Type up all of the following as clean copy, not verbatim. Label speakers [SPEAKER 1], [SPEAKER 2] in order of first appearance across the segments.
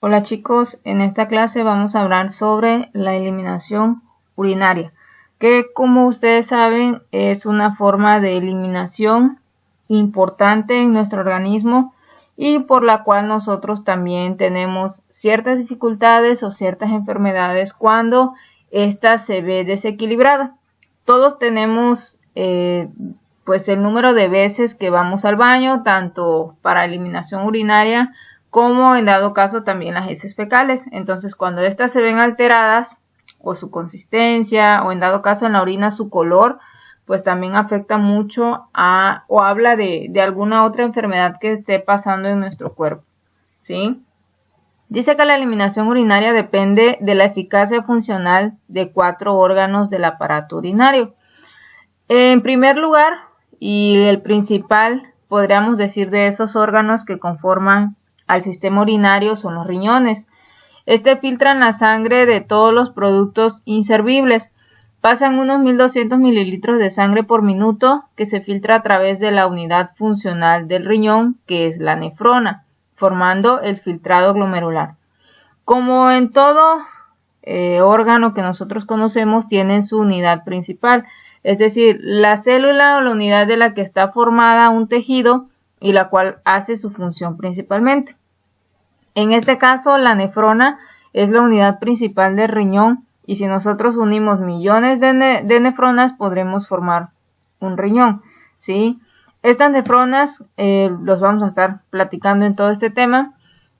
[SPEAKER 1] Hola chicos, en esta clase vamos a hablar sobre la eliminación urinaria, que como ustedes saben es una forma de eliminación importante en nuestro organismo y por la cual nosotros también tenemos ciertas dificultades o ciertas enfermedades cuando ésta se ve desequilibrada. Todos tenemos pues el número de veces que vamos al baño, tanto para eliminación urinaria como en dado caso también las heces fecales. Entonces, cuando estas se ven alteradas, o su consistencia, o en dado caso en la orina su color, pues también afecta mucho o habla de alguna otra enfermedad que esté pasando en nuestro cuerpo, ¿sí? Dice que la eliminación urinaria depende de la eficacia funcional de 4 órganos del aparato urinario. En primer lugar, y el principal, podríamos decir, de esos órganos que conforman al sistema urinario son los riñones. Filtran la sangre de todos los productos inservibles. Pasan unos 1200 mililitros de sangre por minuto que se filtra a través de la unidad funcional del riñón, que es la nefrona, formando el filtrado glomerular. Como en todo órgano que nosotros conocemos, tienen su unidad principal, es decir, la célula o la unidad de la que está formada un tejido y la cual hace su función principalmente. En este caso, la nefrona es la unidad principal del riñón y si nosotros unimos millones de nefronas podremos formar un riñón, ¿sí? Estas nefronas los vamos a estar platicando en todo este tema,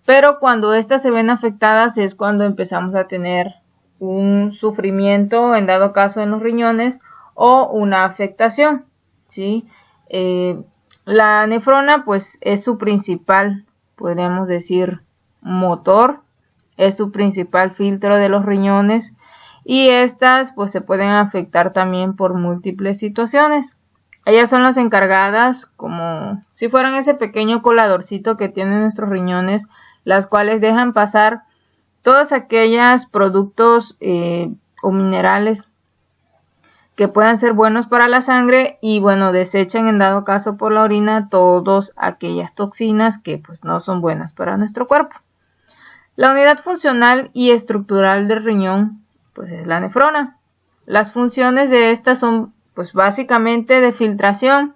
[SPEAKER 1] pero cuando estas se ven afectadas es cuando empezamos a tener un sufrimiento, en dado caso en los riñones, o una afectación, ¿sí? La nefrona pues es su principal, podríamos decir, motor, es su principal filtro de los riñones y estas pues se pueden afectar también por múltiples situaciones. Ellas son las encargadas, como si fueran ese pequeño coladorcito que tienen nuestros riñones, las cuales dejan pasar todos aquellos productos o minerales que puedan ser buenos para la sangre y bueno, desechan en dado caso por la orina todas aquellas toxinas que pues no son buenas para nuestro cuerpo. La unidad funcional y estructural del riñón pues es la nefrona. Las funciones de esta son pues básicamente de filtración,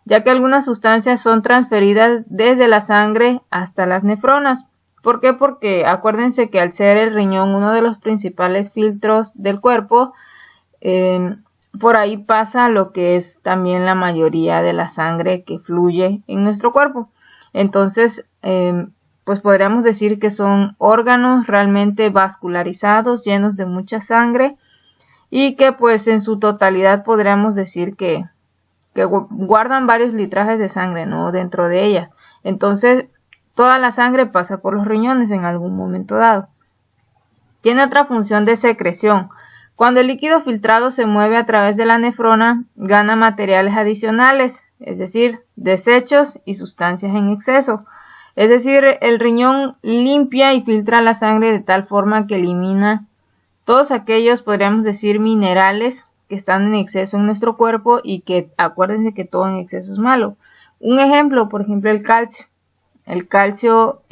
[SPEAKER 1] ya que algunas sustancias son transferidas desde la sangre hasta las nefronas. ¿Por qué? Porque acuérdense que al ser el riñón uno de los principales filtros del cuerpo, por ahí pasa lo que es también la mayoría de la sangre que fluye en nuestro cuerpo. Entonces, pues podríamos decir que son órganos realmente vascularizados, llenos de mucha sangre y que pues en su totalidad podríamos decir que guardan varios litrajes de sangre, ¿no? Dentro de ellas. Entonces, toda la sangre pasa por los riñones en algún momento dado. Tiene otra función de secreción. Cuando el líquido filtrado se mueve a través de la nefrona, gana materiales adicionales, es decir, desechos y sustancias en exceso. Es decir, el riñón limpia y filtra la sangre de tal forma que elimina todos aquellos, podríamos decir, minerales que están en exceso en nuestro cuerpo y que acuérdense que todo en exceso es malo. Un ejemplo, por ejemplo, el calcio. El calcio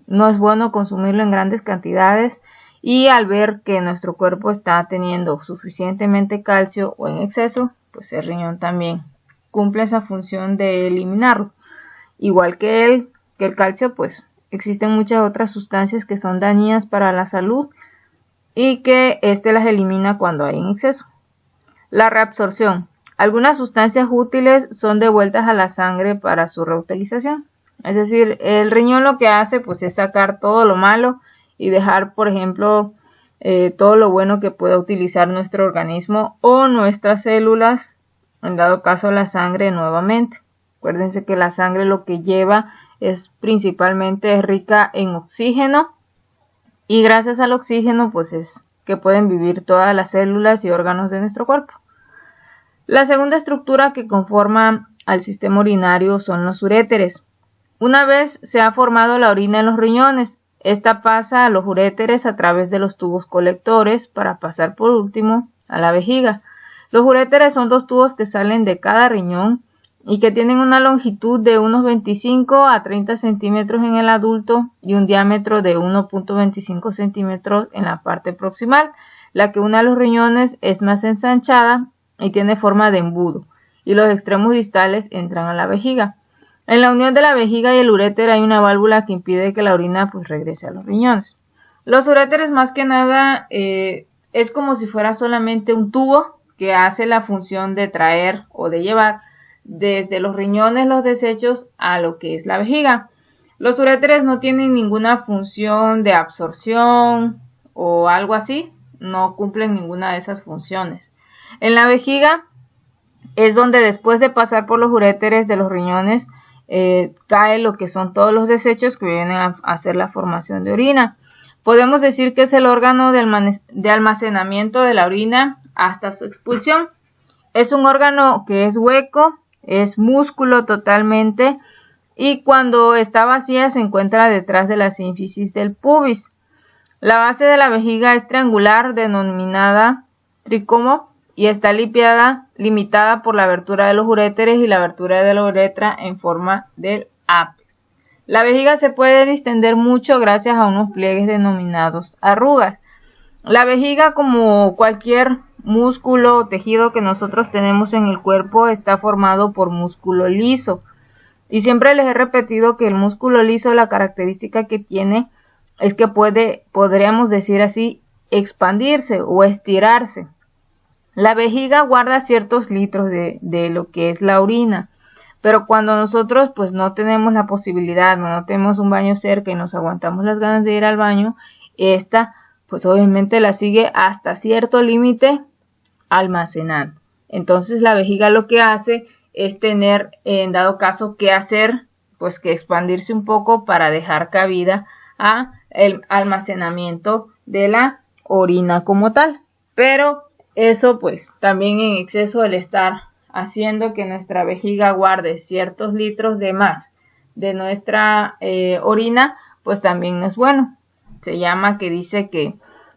[SPEAKER 1] no es bueno consumirlo en grandes cantidades y al ver que nuestro cuerpo está teniendo suficientemente calcio o en exceso, pues el riñón también cumple esa función de eliminarlo. Igual que el calcio, pues existen muchas otras sustancias que son dañinas para la salud y que las elimina cuando hay en exceso. La reabsorción. Algunas sustancias útiles son devueltas a la sangre para su reutilización. Es decir, el riñón lo que hace pues es sacar todo lo malo y dejar, por ejemplo, todo lo bueno que pueda utilizar nuestro organismo o nuestras células, en dado caso la sangre nuevamente. Acuérdense que la sangre lo que lleva es principalmente rica en oxígeno y gracias al oxígeno pues es que pueden vivir todas las células y órganos de nuestro cuerpo. La segunda estructura que conforma al sistema urinario son los uréteres. Una vez se ha formado la orina en los riñones, esta pasa a los uréteres a través de los tubos colectores para pasar por último a la vejiga. Los uréteres son 2 tubos que salen de cada riñón y que tienen una longitud de unos 25 a 30 centímetros en el adulto y un diámetro de 1.25 centímetros en la parte proximal. La que une a los riñones es más ensanchada y tiene forma de embudo, y los extremos distales entran a la vejiga. En la unión de la vejiga y el uréter hay una válvula que impide que la orina pues regrese a los riñones. Los uréteres más que nada es como si fuera solamente un tubo que hace la función de traer o de llevar desde los riñones los desechos a lo que es la vejiga. Los uréteres no tienen ninguna función de absorción o algo así, no cumplen ninguna de esas funciones. En la vejiga es donde después de pasar por los uréteres de los riñones cae lo que son todos los desechos que vienen a hacer la formación de orina. Podemos decir que es el órgano de almacenamiento de la orina hasta su expulsión. Es un órgano que es hueco, es músculo totalmente, y cuando está vacía se encuentra detrás de la sínfisis del pubis. La base de la vejiga es triangular, denominada tricomo, y está limitada por la abertura de los uréteres y la abertura de la uretra en forma del ápex. La vejiga se puede distender mucho gracias a unos pliegues denominados arrugas. La vejiga, como cualquier músculo o tejido que nosotros tenemos en el cuerpo, está formado por músculo liso. Y siempre les he repetido que el músculo liso, la característica que tiene es que podríamos decir así, expandirse o estirarse. La vejiga guarda ciertos litros de lo que es la orina, pero cuando nosotros pues no tenemos la posibilidad, no tenemos un baño cerca y nos aguantamos las ganas de ir al baño, esta pues obviamente la sigue hasta cierto límite almacenando. Entonces la vejiga lo que hace es tener, en dado caso, que hacer, pues que expandirse un poco para dejar cabida a el almacenamiento de la orina como tal. Pero eso pues también en exceso, el estar haciendo que nuestra vejiga guarde ciertos litros de más de nuestra orina, pues también no es bueno. Se llama que dice que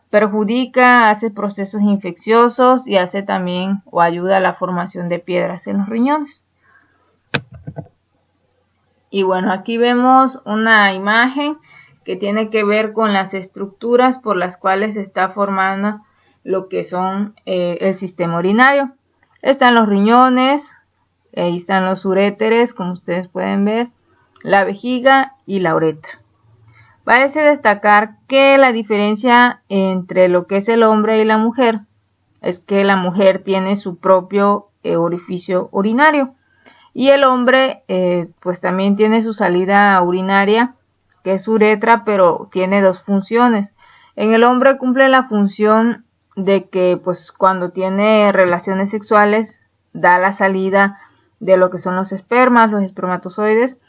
[SPEAKER 1] perjudica, hace procesos infecciosos y hace también o ayuda a la formación de piedras en los riñones. Y bueno, aquí vemos una imagen que tiene que ver con las estructuras por las cuales se está formando lo que son el sistema urinario. Están los riñones, ahí están los uréteres, como ustedes pueden ver, la vejiga y la uretra. Parece destacar que la diferencia entre lo que es el hombre y la mujer es que la mujer tiene su propio orificio urinario y el hombre pues también tiene su salida urinaria, que es uretra, pero tiene dos funciones. En el hombre cumple la función de que pues cuando tiene relaciones sexuales da la salida de lo que son los espermas, los espermatozoides,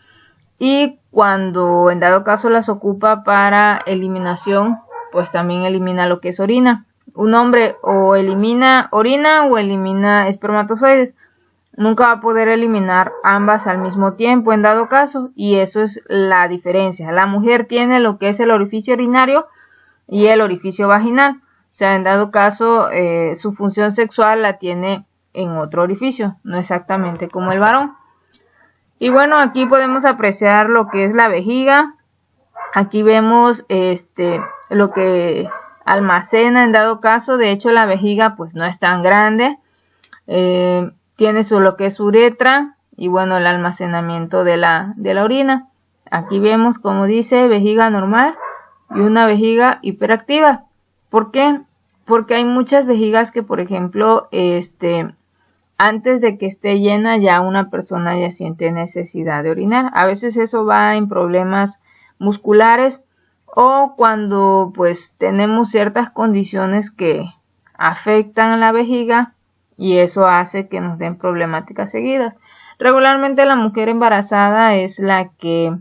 [SPEAKER 1] y cuando en dado caso las ocupa para eliminación, pues también elimina lo que es orina. Un hombre o elimina orina o elimina espermatozoides. Nunca va a poder eliminar ambas al mismo tiempo en dado caso, y eso es la diferencia. La mujer tiene lo que es el orificio urinario y el orificio vaginal. O sea, en dado caso su función sexual la tiene en otro orificio, no exactamente como el varón. Y bueno, aquí podemos apreciar lo que es la vejiga. Aquí vemos lo que almacena en dado caso. De hecho, la vejiga pues no es tan grande. Tiene lo que es uretra y bueno, el almacenamiento de la orina. Aquí vemos, como dice, vejiga normal y una vejiga hiperactiva. ¿Por qué? Porque hay muchas vejigas que, por ejemplo, antes de que esté llena ya una persona ya siente necesidad de orinar. A veces eso va en problemas musculares o cuando pues tenemos ciertas condiciones que afectan a la vejiga y eso hace que nos den problemáticas seguidas. Regularmente la mujer embarazada es la que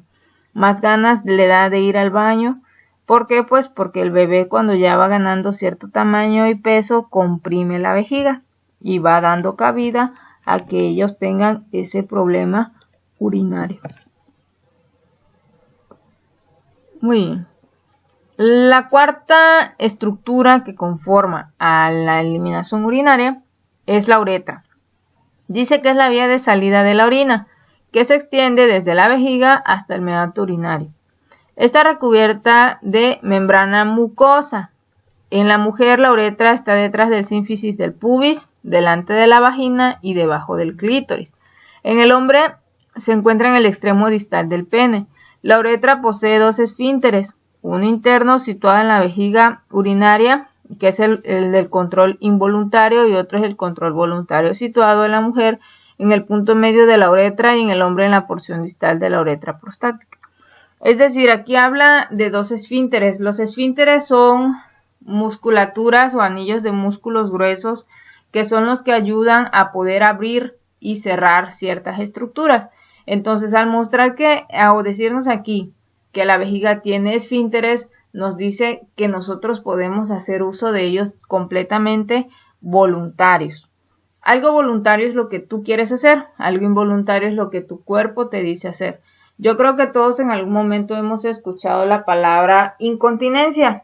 [SPEAKER 1] más ganas le da de ir al baño. ¿Por qué? Pues porque el bebé cuando ya va ganando cierto tamaño y peso comprime la vejiga y va dando cabida a que ellos tengan ese problema urinario. Muy bien. La cuarta estructura que conforma a la eliminación urinaria es la uretra. Dice que es la vía de salida de la orina, que se extiende desde la vejiga hasta el meato urinario. Está recubierta de membrana mucosa. En la mujer la uretra está detrás del sínfisis del pubis, delante de la vagina y debajo del clítoris. En el hombre se encuentra en el extremo distal del pene. La uretra posee dos esfínteres, uno interno situado en la vejiga urinaria, que es el del control involuntario, y otro es el control voluntario, situado en la mujer en el punto medio de la uretra y en el hombre en la porción distal de la uretra prostática. Es decir, aquí habla de dos esfínteres. Los esfínteres son musculaturas o anillos de músculos gruesos que son los que ayudan a poder abrir y cerrar ciertas estructuras. Entonces, al mostrar que, o decirnos aquí que la vejiga tiene esfínteres, nos dice que nosotros podemos hacer uso de ellos completamente voluntarios. Algo voluntario es lo que tú quieres hacer, algo involuntario es lo que tu cuerpo te dice hacer. Yo creo que todos en algún momento hemos escuchado la palabra incontinencia.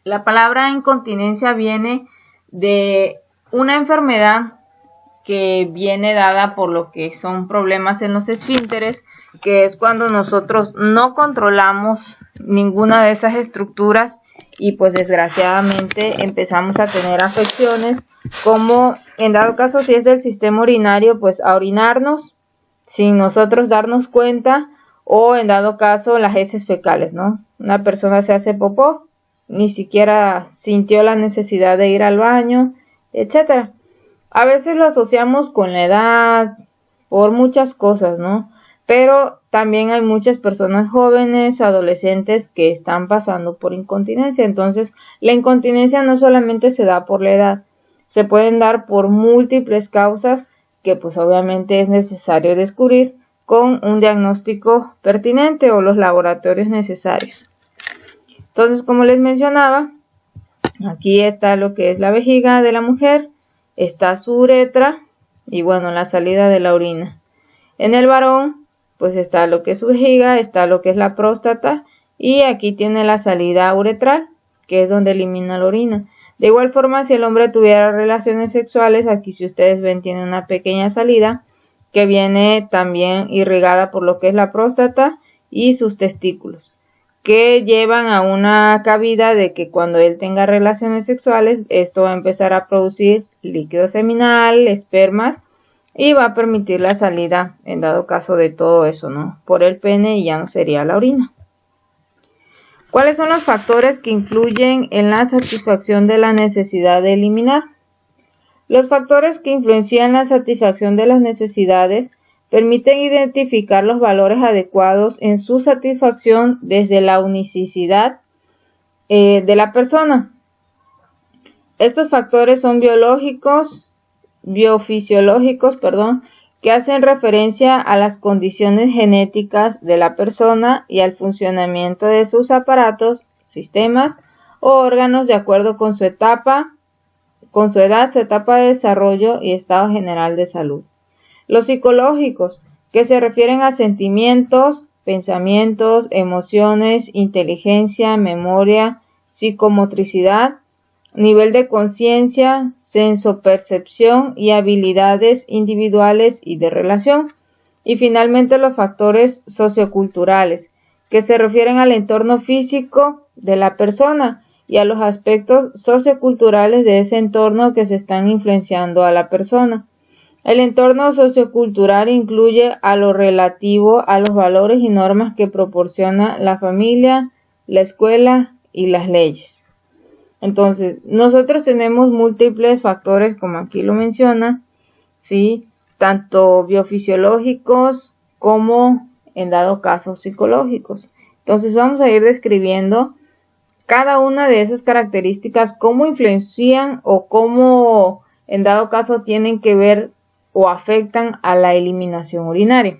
[SPEAKER 1] La palabra incontinencia viene de una enfermedad que viene dada por lo que son problemas en los esfínteres, que es cuando nosotros no controlamos ninguna de esas estructuras y pues desgraciadamente empezamos a tener afecciones, como en dado caso si es del sistema urinario, pues a orinarnos sin nosotros darnos cuenta, o en dado caso las heces fecales, ¿no? Una persona se hace popó, ni siquiera sintió la necesidad de ir al baño, etcétera. A veces lo asociamos con la edad, por muchas cosas, ¿no? Pero también hay muchas personas jóvenes, adolescentes, que están pasando por incontinencia. Entonces, la incontinencia no solamente se da por la edad, se pueden dar por múltiples causas que pues obviamente es necesario descubrir con un diagnóstico pertinente o los laboratorios necesarios. Entonces, como les mencionaba, aquí está lo que es la vejiga de la mujer, está su uretra y bueno, la salida de la orina. En el varón, pues está lo que es su vejiga, está lo que es la próstata y aquí tiene la salida uretral, que es donde elimina la orina. De igual forma, si el hombre tuviera relaciones sexuales, aquí si ustedes ven tiene una pequeña salida que viene también irrigada por lo que es la próstata y sus testículos, que llevan a una cabida de que cuando él tenga relaciones sexuales, esto va a empezar a producir líquido seminal, espermas, y va a permitir la salida, en dado caso de todo eso, ¿no? Por el pene y ya no sería la orina. ¿Cuáles son los factores que influyen en la satisfacción de la necesidad de eliminar? Los factores que influencian la satisfacción de las necesidades permiten identificar los valores adecuados en su satisfacción desde la unicidad de la persona. Estos factores son biofisiológicos, que hacen referencia a las condiciones genéticas de la persona y al funcionamiento de sus aparatos, sistemas o órganos de acuerdo con su edad, su etapa de desarrollo y estado general de salud. Los psicológicos, que se refieren a sentimientos, pensamientos, emociones, inteligencia, memoria, psicomotricidad, nivel de conciencia, sensopercepción y habilidades individuales y de relación. Y finalmente los factores socioculturales, que se refieren al entorno físico de la persona y a los aspectos socioculturales de ese entorno que se están influenciando a la persona. El entorno sociocultural incluye a lo relativo a los valores y normas que proporciona la familia, la escuela y las leyes. Entonces, nosotros tenemos múltiples factores, como aquí lo menciona, ¿sí? Tanto biofisiológicos como, en dado caso, psicológicos. Entonces, vamos a ir describiendo cada una de esas características, cómo influencian o cómo, en dado caso, tienen que ver o afectan a la eliminación urinaria.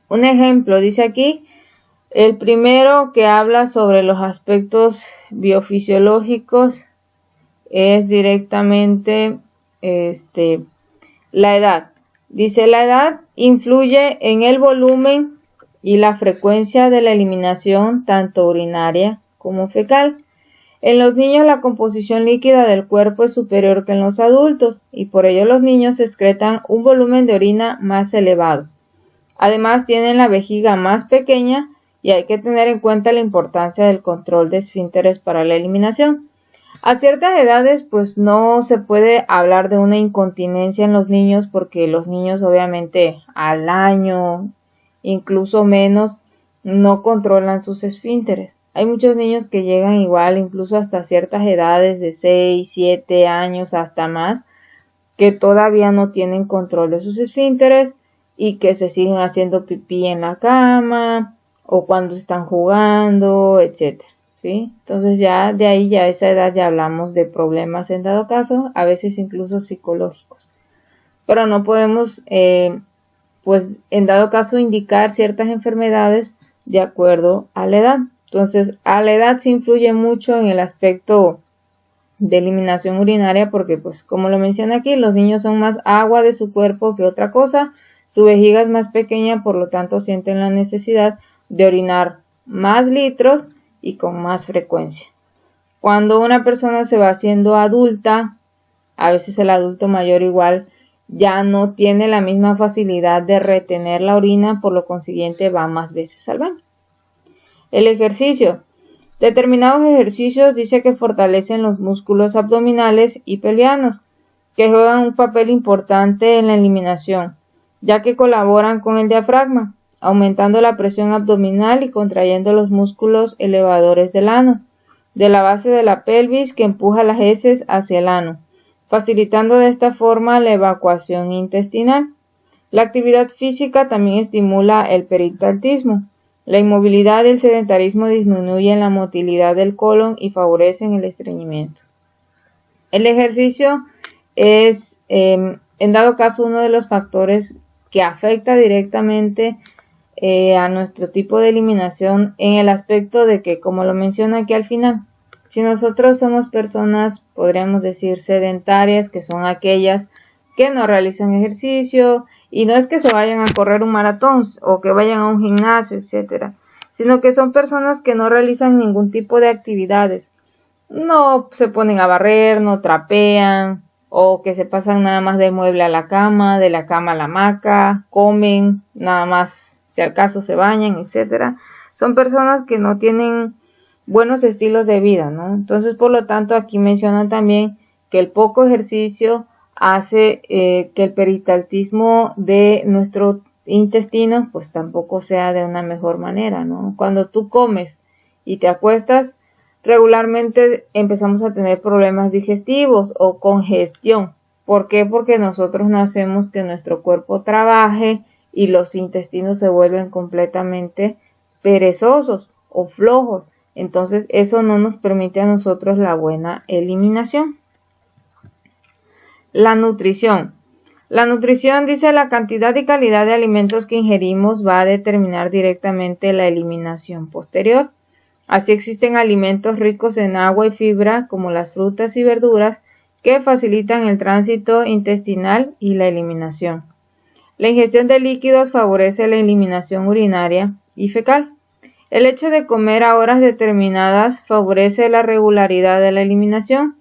[SPEAKER 1] Un ejemplo, dice aquí, el primero que habla sobre los aspectos biofisiológicos es directamente la edad. Dice, la edad influye en el volumen y la frecuencia de la eliminación tanto urinaria como fecal. En los niños la composición líquida del cuerpo es superior que en los adultos y por ello los niños excretan un volumen de orina más elevado. Además tienen la vejiga más pequeña y hay que tener en cuenta la importancia del control de esfínteres para la eliminación. A ciertas edades pues no se puede hablar de una incontinencia en los niños porque los niños obviamente al año, incluso menos, no controlan sus esfínteres. Hay muchos niños que llegan igual, incluso hasta ciertas edades de 6, 7 años, hasta más, que todavía no tienen control de sus esfínteres y que se siguen haciendo pipí en la cama o cuando están jugando, etcétera, ¿sí? Entonces ya de ahí, ya a esa edad ya hablamos de problemas en dado caso, a veces incluso psicológicos. Pero no podemos, pues en dado caso, indicar ciertas enfermedades de acuerdo a la edad. Entonces, a la edad se influye mucho en el aspecto de eliminación urinaria porque, pues, como lo menciona aquí, los niños son más agua de su cuerpo que otra cosa, su vejiga es más pequeña, por lo tanto sienten la necesidad de orinar más litros y con más frecuencia. Cuando una persona se va haciendo adulta, a veces el adulto mayor igual ya no tiene la misma facilidad de retener la orina, por lo consiguiente va más veces al baño. El ejercicio. Determinados ejercicios dice que fortalecen los músculos abdominales y pelvianos, que juegan un papel importante en la eliminación, ya que colaboran con el diafragma, aumentando la presión abdominal y contrayendo los músculos elevadores del ano, de la base de la pelvis que empuja las heces hacia el ano, facilitando de esta forma la evacuación intestinal. La actividad física también estimula el peristaltismo. La inmovilidad y el sedentarismo disminuyen la motilidad del colon y favorecen el estreñimiento. El ejercicio es, en dado caso, uno de los factores que afecta directamente a nuestro tipo de eliminación en el aspecto de que, como lo menciona aquí al final, si nosotros somos personas, podríamos decir, sedentarias, que son aquellas que no realizan ejercicio, y no es que se vayan a correr un maratón o que vayan a un gimnasio, etcétera, sino que son personas que no realizan ningún tipo de actividades. No se ponen a barrer, no trapean, o que se pasan nada más del mueble a la cama, de la cama a la hamaca, comen, nada más, si al caso se bañan, etcétera. Son personas que no tienen buenos estilos de vida, ¿no? Entonces, por lo tanto, aquí mencionan también que el poco ejercicio hace que el peristaltismo de nuestro intestino pues tampoco sea de una mejor manera, ¿no? Cuando tú comes y te acuestas, regularmente empezamos a tener problemas digestivos o congestión. ¿Por qué? Porque nosotros no hacemos que nuestro cuerpo trabaje y los intestinos se vuelven completamente perezosos o flojos. Entonces eso no nos permite a nosotros la buena eliminación. La nutrición. La nutrición dice la cantidad y calidad de alimentos que ingerimos va a determinar directamente la eliminación posterior. Así existen alimentos ricos en agua y fibra como las frutas y verduras que facilitan el tránsito intestinal y la eliminación. La ingestión de líquidos favorece la eliminación urinaria y fecal. El hecho de comer a horas determinadas favorece la regularidad de la eliminación,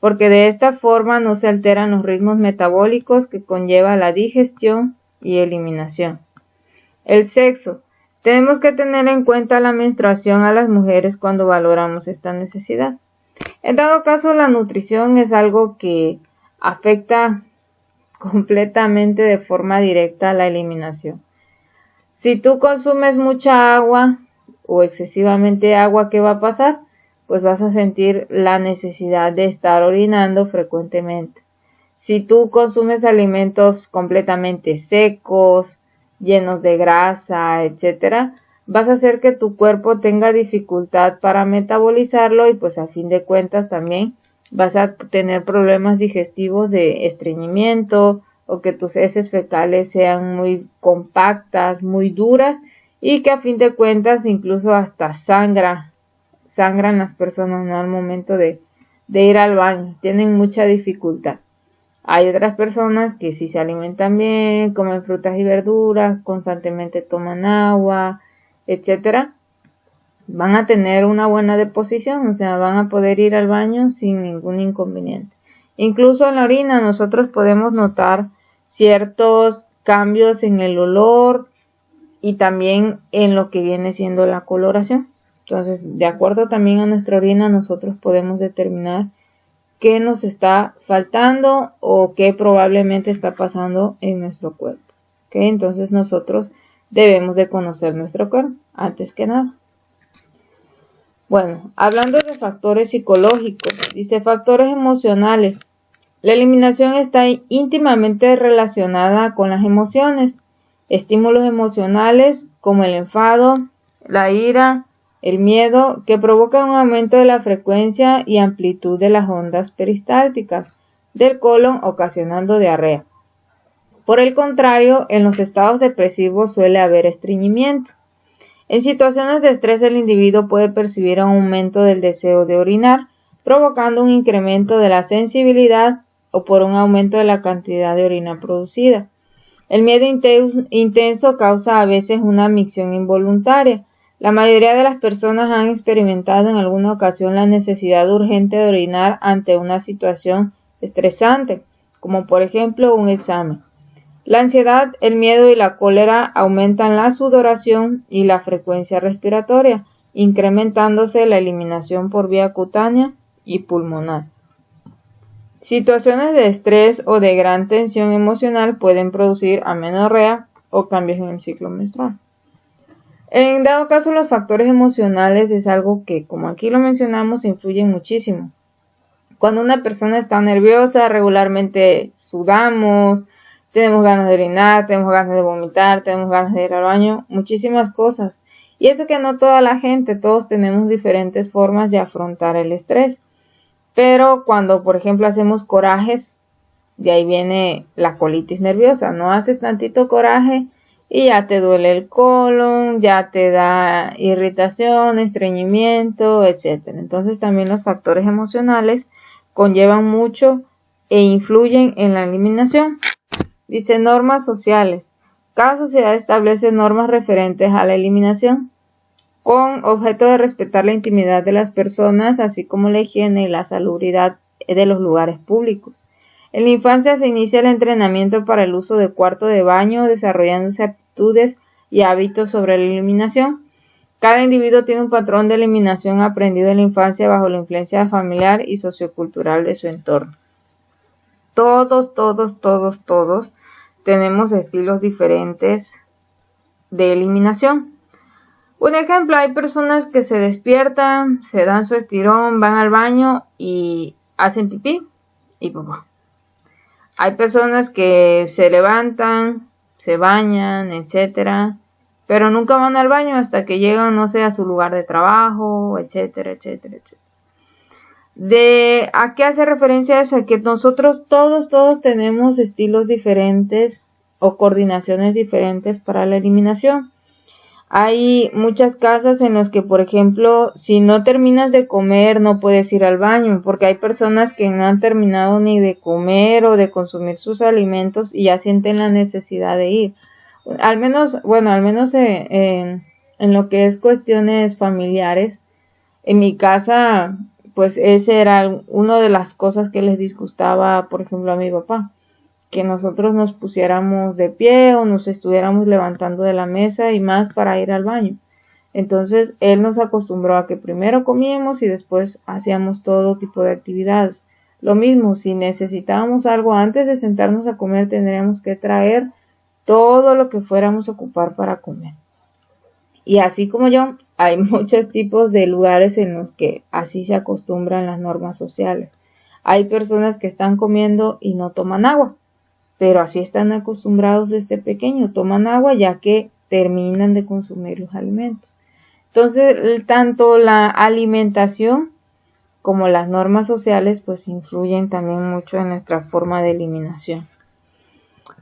[SPEAKER 1] porque de esta forma no se alteran los ritmos metabólicos que conlleva la digestión y eliminación. El sexo. Tenemos que tener en cuenta la menstruación a las mujeres cuando valoramos esta necesidad. En dado caso, la nutrición es algo que afecta completamente de forma directa a la eliminación. Si tú consumes mucha agua o excesivamente agua, ¿qué va a pasar? Pues vas a sentir la necesidad de estar orinando frecuentemente. Si tú consumes alimentos completamente secos, llenos de grasa, etcétera, vas a hacer que tu cuerpo tenga dificultad para metabolizarlo y pues a fin de cuentas también vas a tener problemas digestivos de estreñimiento o que tus heces fecales sean muy compactas, muy duras y que a fin de cuentas incluso hasta sangran las personas, ¿no? Al momento de ir al baño, tienen mucha dificultad. Hay otras personas que sí se alimentan bien, comen frutas y verduras, constantemente toman agua, etcétera. van a tener una buena deposición, o sea, van a poder ir al baño sin ningún inconveniente. Incluso en la orina nosotros podemos notar ciertos cambios en el olor y también en lo que viene siendo la coloración. Entonces, de acuerdo también a nuestra orina, nosotros podemos determinar qué nos está faltando o qué probablemente está pasando en nuestro cuerpo. ¿Okay? Entonces, nosotros debemos de conocer nuestro cuerpo, antes que nada. Bueno, hablando de factores psicológicos, dice factores emocionales. La eliminación está íntimamente relacionada con las emociones. Estímulos emocionales como el enfado, la ira, el miedo, que provocan un aumento de la frecuencia y amplitud de las ondas peristálticas del colon, ocasionando diarrea. Por el contrario, en los estados depresivos suele haber estreñimiento. En situaciones de estrés, el individuo puede percibir un aumento del deseo de orinar, provocando un incremento de la sensibilidad o por un aumento de la cantidad de orina producida. El miedo intenso causa a veces una micción involuntaria. La mayoría de las personas han experimentado en alguna ocasión la necesidad urgente de orinar ante una situación estresante, como por ejemplo un examen. La ansiedad, el miedo y la cólera aumentan la sudoración y la frecuencia respiratoria, incrementándose la eliminación por vía cutánea y pulmonar. Situaciones de estrés o de gran tensión emocional pueden producir amenorrea o cambios en el ciclo menstrual. En dado caso, los factores emocionales es algo que, como aquí lo mencionamos, influyen muchísimo. Cuando una persona está nerviosa, regularmente sudamos, tenemos ganas de orinar, tenemos ganas de vomitar, tenemos ganas de ir al baño, muchísimas cosas. Y eso que no toda la gente, todos tenemos diferentes formas de afrontar el estrés. Pero cuando, por ejemplo, hacemos corajes, de ahí viene la colitis nerviosa. No haces tantito coraje y ya te duele el colon, ya te da irritación, estreñimiento, etc. Entonces también los factores emocionales conllevan mucho e influyen en la eliminación. Dice normas sociales. Cada sociedad establece normas referentes a la eliminación, con objeto de respetar la intimidad de las personas, así como la higiene y la salubridad de los lugares públicos. En la infancia se inicia el entrenamiento para el uso de cuarto de baño, desarrollándose aptitudes y hábitos sobre la eliminación. Cada individuo tiene un patrón de eliminación aprendido en la infancia bajo la influencia familiar y sociocultural de su entorno. Todos tenemos estilos diferentes de eliminación. Un ejemplo, hay personas que se despiertan, se dan su estirón, van al baño y hacen pipí y popó. Hay personas que se levantan, se bañan, etcétera, pero nunca van al baño hasta que llegan, no sé, a su lugar de trabajo, etcétera. ¿A qué hace referencia eso? Que nosotros todos tenemos estilos diferentes o coordinaciones diferentes para la eliminación. Hay muchas casas en las que, por ejemplo, si no terminas de comer no puedes ir al baño, porque hay personas que no han terminado ni de comer o de consumir sus alimentos y ya sienten la necesidad de ir. Al menos en lo que es cuestiones familiares, en mi casa, pues ese era una de las cosas que les disgustaba, por ejemplo, a mi papá, que nosotros nos pusiéramos de pie o nos estuviéramos levantando de la mesa y más para ir al baño. Entonces, él nos acostumbró a que primero comíamos y después hacíamos todo tipo de actividades. Lo mismo, si necesitábamos algo antes de sentarnos a comer, tendríamos que traer todo lo que fuéramos a ocupar para comer. Y así como yo, hay muchos tipos de lugares en los que así se acostumbran las normas sociales. Hay personas que están comiendo y no toman agua, pero así están acostumbrados desde pequeño, toman agua ya que terminan de consumir los alimentos. Entonces, tanto la alimentación como las normas sociales pues influyen también mucho en nuestra forma de eliminación.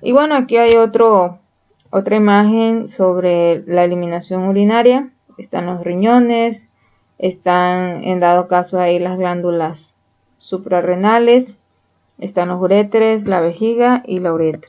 [SPEAKER 1] Y bueno, aquí hay otra imagen sobre la eliminación urinaria. Están los riñones, están en dado caso ahí las glándulas suprarrenales, están los uréteres, la vejiga y la uretra.